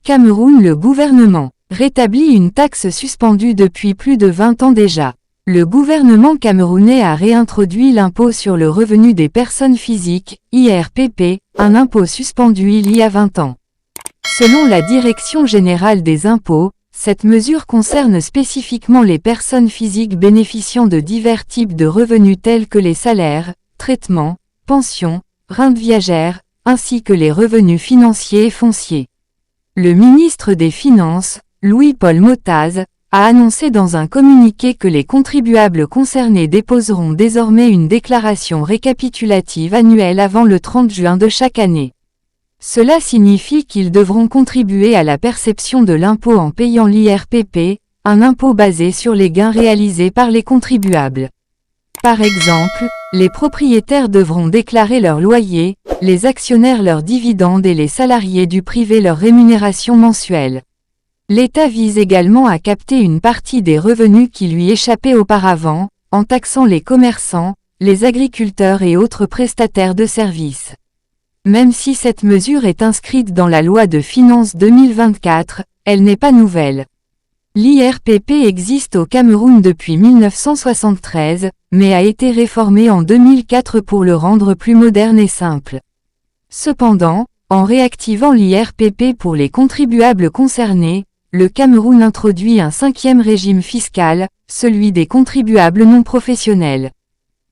Cameroun. Le gouvernement rétablit une taxe suspendue depuis plus de 20 ans déjà. Le gouvernement camerounais a réintroduit l'impôt sur le revenu des personnes physiques, IRPP, un impôt suspendu il y a 20 ans. Selon la Direction générale des impôts, cette mesure concerne spécifiquement les personnes physiques bénéficiant de divers types de revenus tels que les salaires, traitements, pensions, rentes viagères, ainsi que les revenus financiers et fonciers. Le ministre des Finances, Louis-Paul Motaz, a annoncé dans un communiqué que les contribuables concernés déposeront désormais une déclaration récapitulative annuelle avant le 30 juin de chaque année. Cela signifie qu'ils devront contribuer à la perception de l'impôt en payant l'IRPP, un impôt basé sur les gains réalisés par les contribuables. Par exemple, les propriétaires devront déclarer leur loyer, les actionnaires leurs dividendes et les salariés du privé leur rémunération mensuelle. L'État vise également à capter une partie des revenus qui lui échappaient auparavant, en taxant les commerçants, les agriculteurs et autres prestataires de services. Même si cette mesure est inscrite dans la loi de finances 2024, elle n'est pas nouvelle. L'IRPP existe au Cameroun depuis 1973, mais a été réformé en 2004 pour le rendre plus moderne et simple. Cependant, en réactivant l'IRPP pour les contribuables concernés, le Cameroun introduit un 5e régime fiscal, celui des contribuables non professionnels.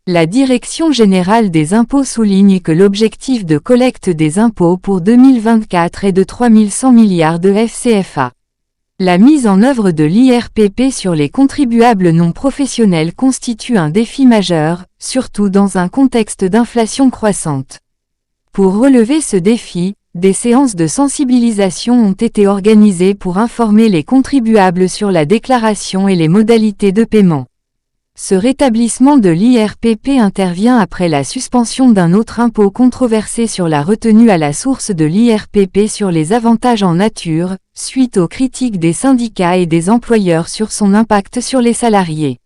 La Direction générale des impôts souligne que l'objectif de collecte des impôts pour 2024 est de 3100 milliards de FCFA. La mise en œuvre de l'IRPP sur les contribuables non professionnels constitue un défi majeur, surtout dans un contexte d'inflation croissante. Pour relever ce défi, des séances de sensibilisation ont été organisées pour informer les contribuables sur la déclaration et les modalités de paiement. Ce rétablissement de l'IRPP intervient après la suspension d'un autre impôt controversé sur la retenue à la source de l'IRPP sur les avantages en nature, suite aux critiques des syndicats et des employeurs sur son impact sur les salariés.